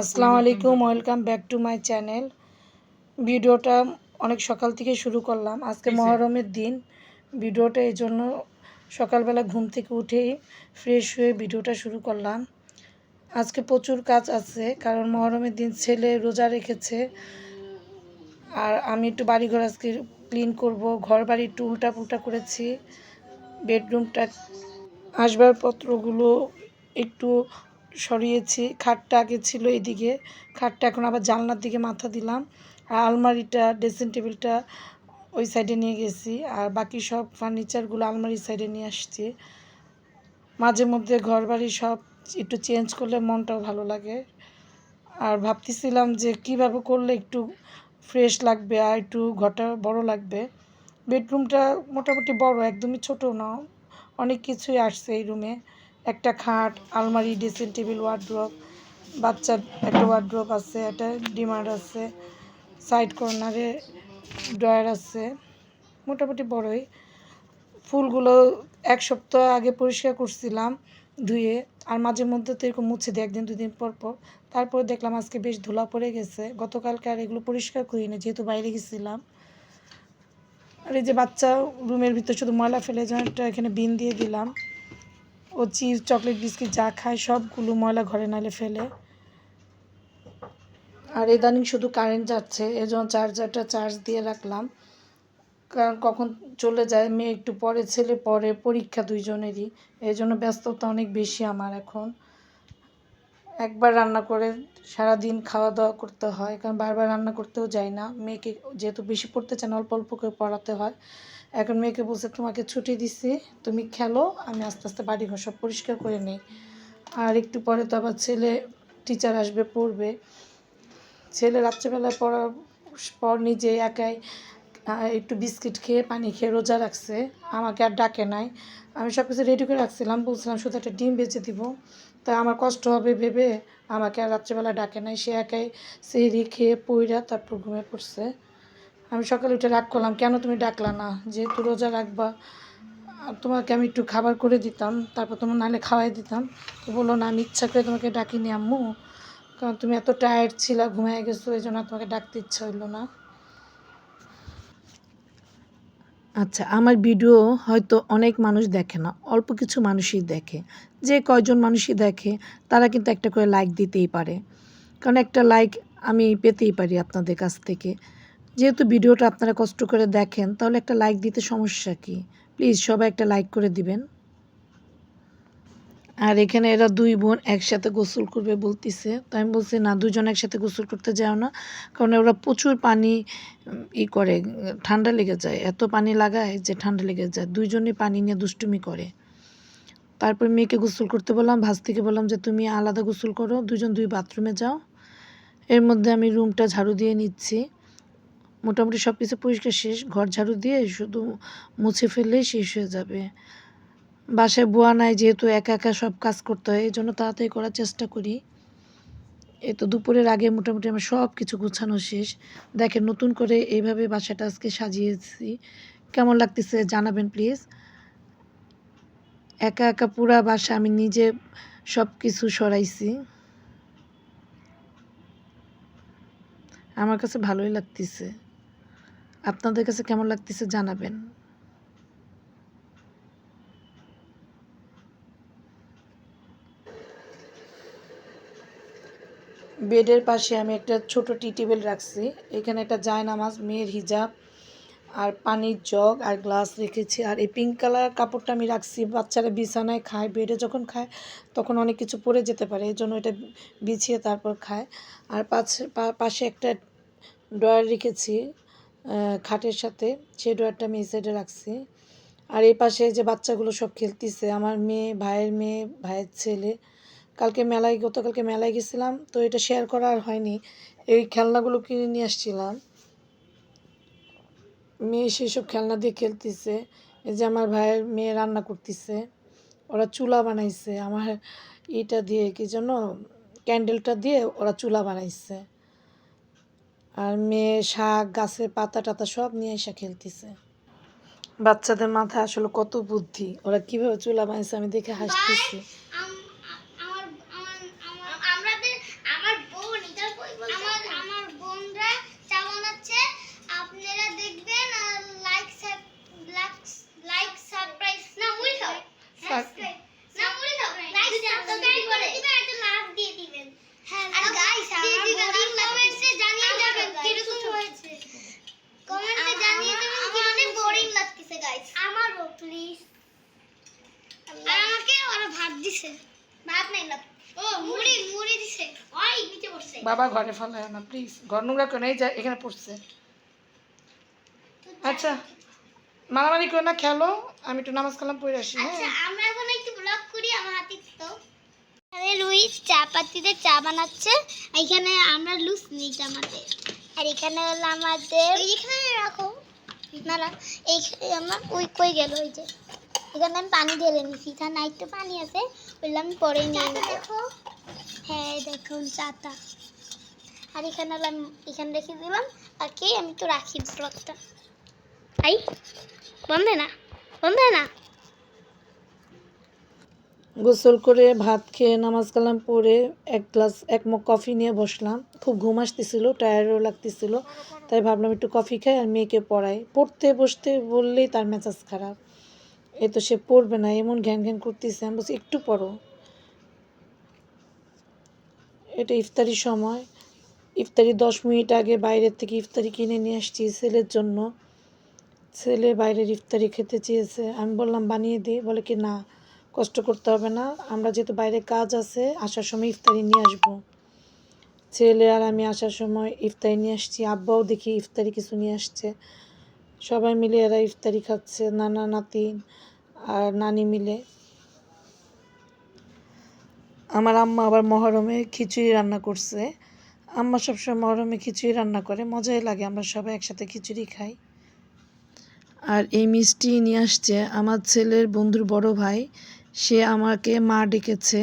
আসসালামু আলাইকুম, welcome back to my channel. ভিডিওটা অনেক সকাল থেকে শুরু করলাম। আজকে মহরমের দিন। ভিডিওটা এই জন্য সকালবেলা ঘুম থেকে উঠেই ফ্রেশ হয়ে ভিডিওটা শুরু করলাম। আজকে প্রচুর কাজ আছে, কারণ মহরমের দিন ছেলে রোজা রেখেছে। আর আমি একটু বাড়িঘর আজকে ক্লিন করব। ঘর বাড়ি একটু উল্টাপুল্টা করেছি। বেডরুমটা, আসবাবপত্রগুলো একটু সরিয়েছি। খাটটা আগে ছিল এদিকে, খাটটা এখন আবার জানলার দিকে মাথা দিলাম। আর আলমারিটা, ড্রেসিং টেবিলটা ওই সাইডে নিয়ে গেছি। আর বাকি সব ফার্নিচারগুলো আলমারির সাইডে নিয়ে আসছি। মাঝে মধ্যে ঘর বাড়ি সব একটু চেঞ্জ করলে মনটাও ভালো লাগে। আর ভাবতেছিলাম যে কীভাবে করলে একটু ফ্রেশ লাগবে আর একটু ঘরটা বড় লাগবে। বেডরুমটা মোটামুটি বড়, একদমই ছোট না। অনেক কিছুই আসছে এই রুমে। একটা খাট, আলমারি, ড্রেসিং টেবিল, ওয়ার্ড্রপ, বাচ্চার একটা ওয়ার্ড্রপ আছে, একটা ডিমার আছে, সাইড কর্নারে ড্রয়ার আছে। মোটামুটি বড়ই। ফুলগুলো এক সপ্তাহ আগে পরিষ্কার করছিলাম ধুয়ে। আর মাঝে মধ্যে তো এরকম মুছে দিই একদিন দুদিন পর পর। তারপরে দেখলাম আজকে বেশ ধুলা পড়ে গেছে। গতকালকে আর এগুলো পরিষ্কার করিনি, যেহেতু বাইরে গেছিলাম। আর এই যে বাচ্চা রুমের ভিতর শুধু ময়লা ফেলে, যেন একটা এখানে বিন দিয়ে দিলাম। ও চিপস, চকলেট, বিস্কিট যা খায় সবগুলো ময়লা ঘরে নালে ফেলে। আর ইদানিং শুধু কারেন্ট যাচ্ছে, এজন্য চার্জারটা চার্জ দিয়ে রাখলাম, কারণ কখন চলে যায়। মেয়ে একটু পরে, ছেলে পরে, পরীক্ষা দুইজনেরই। এই জন্য ব্যস্ততা অনেক বেশি আমার এখন। একবার রান্না করে সারাদিন খাওয়া দাওয়া করতে হয়, কারণ বারবার রান্না করতেও যাই না। মেয়েকে যেহেতু বেশি পড়তে চায় না, অল্প অল্প করে পড়াতে হয়। এখন মেয়েকে বলছে তোমাকে ছুটি দিছি, তুমি খেলো, আমি আস্তে আস্তে বাড়িঘর সব পরিষ্কার করে নিই। আর একটু পরে তো আবার ছেলে টিচার আসবে, পড়বে। ছেলে রাত্রেবেলায় পড়ার পর নিজে একাই একটু বিস্কিট খেয়ে পানি খেয়ে রোজা রাখছে, আমাকে আর ডাকে নাই। আমি সব কিছু রেডি করে রাখছিলাম, বলছিলাম শুধু একটা ডিম বেজে দিব, তাই আমার কষ্ট হবে ভেবে আমাকে আর রাত্রেবেলা ডাকে নাই। সে একাই সেহরি খেয়ে পইরা তারপর ঘুমিয়ে পড়ছে। আমি সকালে উঠে রাগ করলাম, কেন তুমি ডাকলা না, যেহেতু রোজা রাখবা, তোমাকে আমি একটু খাবার করে দিতাম, তারপর তোমার নাহলে খাওয়াই দিতাম। তো বললো না, আমি ইচ্ছা করে তোমাকে ডাকিনি আম্মু, কারণ তুমি এত টায়ার্ড ছিলা, ঘুমিয়ে গেছো, এই জন্য তোমাকে ডাকতে ইচ্ছা হইলো না। আচ্ছা, আমার ভিডিও হয়তো অনেক মানুষ দেখে না, অল্প কিছু মানুষই দেখে। যে কয়জন মানুষই দেখে তারা কিন্তু একটা করে লাইক দিতেই পারে, কারণ একটা লাইক আমি পেতেই পারি আপনাদের কাছ থেকে। যেহেতু ভিডিওটা আপনারা কষ্ট করে দেখেন, তাহলে একটা লাইক দিতে সমস্যা কী? প্লিজ সবাই একটা লাইক করে দিবেন। আর এখানে এরা দুই বোন একসাথে গোসল করবে বলতেছে, তো আমি বলছি না, দুজন একসাথে গোসল করতে যাও না, কারণ ওরা প্রচুর পানি করে, ঠান্ডা লেগে যায়, এত পানি লাগায় যে ঠান্ডা লেগে যায়। দুইজনই পানি নিয়ে দুষ্টুমি করে। তারপর মেয়েকে গোসল করতে বললাম, ভাস্তিকে বললাম যে তুমি আলাদা গোসল করো, দুজন দুই বাথরুমে যাও। এর মধ্যে আমি রুমটা ঝাড়ু দিয়ে নিচ্ছি। মোটামুটি সব কিছু পরিষ্কার শেষ, ঘর ঝাড়ু দিয়ে শুধু মুছে ফেললেই শেষ হয়ে যাবে। বাসায় বুয়া নাই, যেহেতু একা একা সব কাজ করতে হয়, এই জন্য তাড়াতাড়ি করার চেষ্টা করি। এই তো দুপুরের আগে মোটামুটি আমার সব কিছু গুছানো শেষ। দেখেন, নতুন করে এইভাবে বাসাটা আজকে সাজিয়েছি। কেমন লাগতেছে জানাবেন প্লিজ। একা একা পুরা বাসা আমি নিজে সব কিছু সরাইছি। আমার কাছে ভালোই লাগতেছে, আপনাদের কাছে কেমন লাগতেছে জানাবেন। বেডের পাশে আমি একটা ছোট টি টেবিল রাখছি। এখানে একটা জায়নামাজ, মেয়ের হিজাব, আর পানির জগ আর গ্লাস রেখেছি। আর এই পিঙ্ক কালার কাপড়টা আমি রাখছি, বাচ্চারা বিছানায় খায়, বেডে যখন খায় তখন অনেক কিছু পড়ে যেতে পারে, এই জন্য এটা বিছিয়ে তারপর খায়। আর পাশে একটা ড্রয়ার রেখেছি খাটের সাথে, সেই ড্রয়ারটা আমি এই সাইডে রাখছি। আর এই পাশে যে বাচ্চাগুলো সব খেলতেছে, আমার মেয়ে, ভাইয়ের মেয়ে, ভাইয়ের ছেলে। গতকালকে মেলায় গেছিলাম, তো এটা শেয়ার করা আর হয়নি। এই খেলনাগুলো কিনে নিয়ে আসছিলাম, মেয়ে সেই সব খেলনা দিয়ে খেলতেছে। এই যে আমার ভাইয়ের মেয়ে রান্না করতেছে, ওরা চুলা বানাইছে আমার ইটা দিয়ে, কি যেন ক্যান্ডেলটা দিয়ে ওরা চুলা বানাইছে। আর মেয়ে শাক, গাছের পাতা টাতা সব নিয়ে এসে খেলতেছে। বাচ্চাদের মাথায় আসলে কত বুদ্ধি, ওরা কিভাবে চুলা বানাইছে আমি দেখে হাসতেছি। আমার বোনরা চা বানাচ্ছে, আপনারা দেখবেন। লাইক সারপ্রাইজ না মুড়ি খাও, সাবস্ক্রাইব না মুড়ি খাও, লাইক সাবস্ক্রাইব করে দিবেন, একটা লাভ দিয়ে দিবেন। হ্যাঁ, আর গাইস আমার কমেন্টে জানিয়ে যাবেন কিরকম হয়েছে, কমেন্টে জানিয়ে যাবেন কি অনেক বোরিং লাগতেছে গাইস। আমারও প্লিজ। আর আমাকে ওরা ভাত দিছে, ভাত নাই লাভ, ও মুড়ি দিছে, ওই নিচে বসে। বাবা ঘরে ফেলায় না প্লিজ, ঘর নোংরা করে নেই, যায় এখানে পড়ছে। আচ্ছা মারামারি করে না, খেলো, আমি একটু নামাজ কালাম পড়ে আসি। আচ্ছা হ্যাঁ আমরা এখন একটু ব্লগ করি, আমার হাতে তো আরে লুইস চা পাতিতে চা বানাচ্ছে। এখানে আমরা লুস নিই আমাদের, আর এখানে হলো আমাদের, এখানে রাখো না না, এই আমার ওই কই গেল, ওই যে এখানে আমি পানি ঢেলে নিছি, এখানে একটু পানি আছে, বললাম আমি পরে নিয়ে দেখো। হ্যাঁ দেখুন চাটা, আর এখানে হলো আমি এখানে রেখে দিলাম। আর কি আমি তো রাখি ব্লগটা, আই বন্ধ না। গোসল করে ভাত খেয়ে নামাজ কালাম পড়ে এক মগ কফি নিয়ে বসলাম। খুব ঘুম আসতেছিল, টায়ার্ডও লাগতেছিল, তাই ভাবলাম একটু কফি খাই আর মেয়েকে পড়াই। পড়তে বসতে বললেই তার মেজাজ খারাপ, এই তো সে পড়বে না, এমন ঘ্যান ঘ্যান করতেছে। আমি বলছি একটু পড়ো, এটা ইফতারির সময়। ইফতারি 10 মিনিট আগে বাইরের থেকে ইফতারি কিনে নিয়ে আসছি ছেলের জন্য। ছেলে বাইরের ইফতারি খেতে চেয়েছে, আমি বললাম বানিয়ে দিই, বলে কি না কষ্ট করতে হবে না, আমরা যেহেতু বাইরে কাজ আছে আসার সময় ইফতারি নিয়ে আসবো। ছেলে আর আমি আসার সময় ইফতারি নিয়ে আসছি, আব্বাও দেখি ইফতারি কিছু নিয়ে আসছে, সবাই মিলে এরা ইফতারি খাচ্ছে, নানা নাতি আর নানি মিলে। আমার আম্মা আবার মহরমে খিচুড়ি রান্না করছে। আম্মা সবসময় মহরমে খিচুড়ি রান্না করে, মজাই লাগে, আমরা সবাই একসাথে খিচুড়ি খাই। আর এই মিষ্টি নিয়ে আসছে আমার ছেলের বন্ধুর বড় ভাই, সে আমাকে মা ডেকেছে।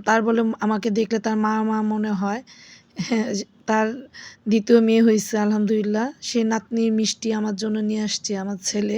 তার বলে আমাকে দেখলে তার মা মা মনে হয়। হ্যাঁ, তার দ্বিতীয় মেয়ে হয়েছে আলহামদুলিল্লাহ, সে নাতনির মিষ্টি আমার জন্য নিয়ে আসছে আমার ছেলে।